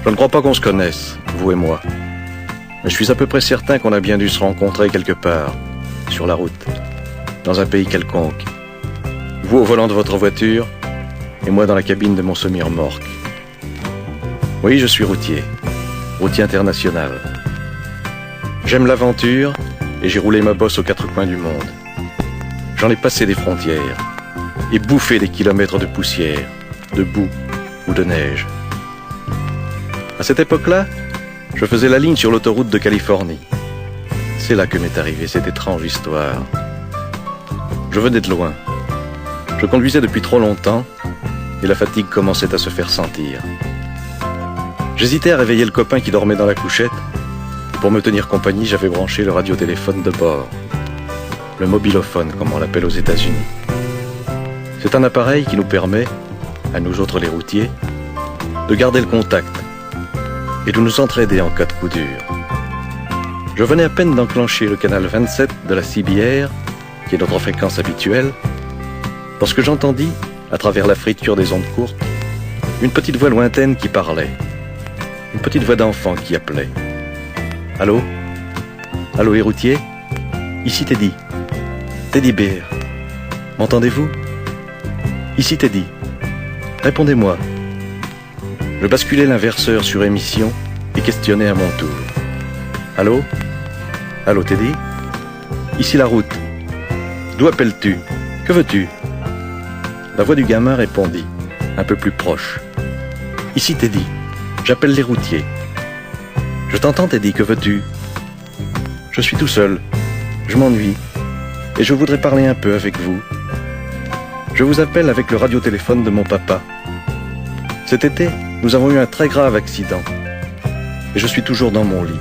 Je ne crois pas qu'on se connaisse, vous et moi. Mais je suis à peu près certain qu'on a bien dû se rencontrer quelque part, sur la route, dans un pays quelconque. Vous au volant de votre voiture, et moi dans la cabine de mon semi-remorque. Oui, je suis routier international. J'aime l'aventure, et j'ai roulé ma bosse aux quatre coins du monde. J'en ai passé des frontières, et bouffé des kilomètres de poussière, de boue ou de neige. À cette époque-là, je faisais la ligne sur l'autoroute de Californie. C'est là que m'est arrivée cette étrange histoire. Je venais de loin. Je conduisais depuis trop longtemps et la fatigue commençait à se faire sentir. J'hésitais à réveiller le copain qui dormait dans la couchette. Et pour me tenir compagnie, j'avais branché le radiotéléphone de bord. Le mobilophone, comme on l'appelle aux États-Unis. C'est un appareil qui nous permet, à nous autres les routiers, de garder le contact et de nous entraider en cas de coup dur. Je venais à peine d'enclencher le canal 27 de la CBR, qui est notre fréquence habituelle, lorsque j'entendis, à travers la friture des ondes courtes, une petite voix lointaine qui parlait. Une petite voix d'enfant qui appelait. « Allô? Allô, les routiers? Ici Teddy. Teddy Bear. M'entendez-vous? Ici Teddy. Répondez-moi. » Je basculais l'inverseur sur émission et questionnais à mon tour. « Allô? Allô, Teddy? Ici la route. D'où appelles-tu? Que veux-tu? » La voix du gamin répondit, un peu plus proche. « Ici Teddy. J'appelle les routiers. »« Je t'entends, Teddy, que veux-tu? »« Je suis tout seul. Je m'ennuie. Et je voudrais parler un peu avec vous. Je vous appelle avec le radiotéléphone de mon papa. Cet été, nous avons eu un très grave accident. Et je suis toujours dans mon lit.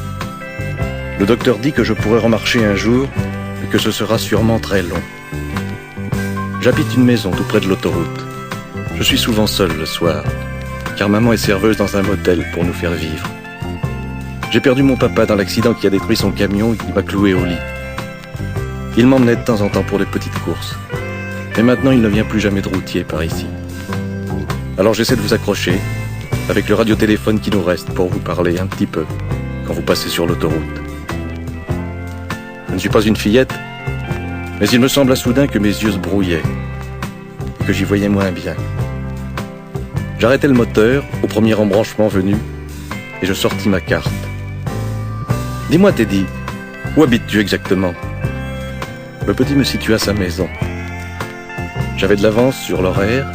Le docteur dit que je pourrai remarcher un jour et que ce sera sûrement très long. J'habite une maison tout près de l'autoroute. Je suis souvent seul le soir, car maman est serveuse dans un motel pour nous faire vivre. J'ai perdu mon papa dans l'accident qui a détruit son camion et qui m'a cloué au lit. Il m'emmenait de temps en temps pour des petites courses. Mais maintenant, il ne vient plus jamais de routier par ici. Alors j'essaie de vous accrocher, avec le radiotéléphone qui nous reste pour vous parler un petit peu, quand vous passez sur l'autoroute. Je ne suis pas une fillette, mais il me sembla soudain que mes yeux se brouillaient, et que j'y voyais moins bien. J'arrêtai le moteur au premier embranchement venu, et je sortis ma carte. « Dis-moi, Teddy, où habites-tu exactement ?» Le petit me situa sa maison. J'avais de l'avance sur l'horaire,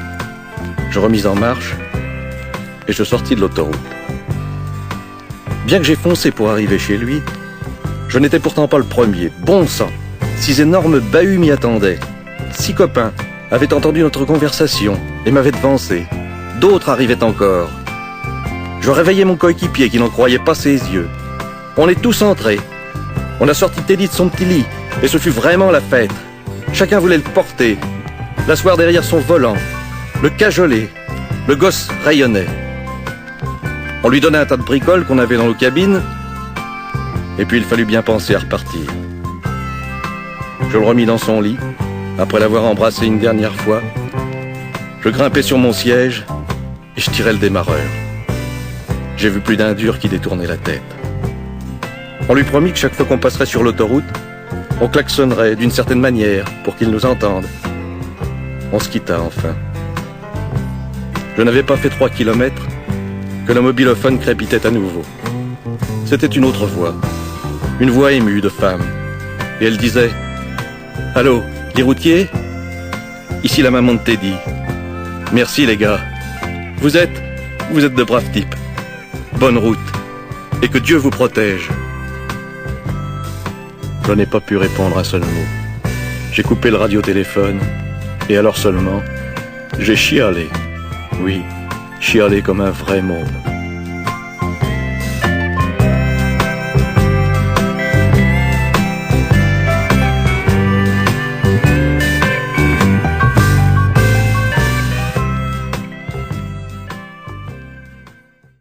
je remis en marche, et je sortis de l'autoroute. Bien que j'ai foncé pour arriver chez lui, je n'étais pourtant pas le premier. Bon sang, 6 énormes bahuts m'y attendaient. 6 copains avaient entendu notre conversation et m'avaient devancé. D'autres arrivaient encore. Je réveillai mon coéquipier qui n'en croyait pas ses yeux. On est tous entrés. On a sorti Teddy de son petit lit et ce fut vraiment la fête. Chacun voulait le porter, l'asseoir derrière son volant, le cajoler. Le gosse rayonnait. On lui donnait un tas de bricoles qu'on avait dans nos cabines et puis il fallut bien penser à repartir. Je le remis dans son lit, après l'avoir embrassé une dernière fois. Je grimpai sur mon siège et je tirai le démarreur. J'ai vu plus d'un dur qui détournait la tête. On lui promit que chaque fois qu'on passerait sur l'autoroute, on klaxonnerait d'une certaine manière pour qu'il nous entende. On se quitta enfin. Je n'avais pas fait 3 kilomètres que le mobilophone crépitait à nouveau. C'était une autre voix, une voix émue de femme. Et elle disait « Allô, les routiers? Ici la maman de Teddy. Merci les gars. Vous êtes de braves types. Bonne route. Et que Dieu vous protège. » Je n'ai pas pu répondre un seul mot. J'ai coupé le radiotéléphone et alors seulement, j'ai chialé. Oui, chialé comme un vrai môme.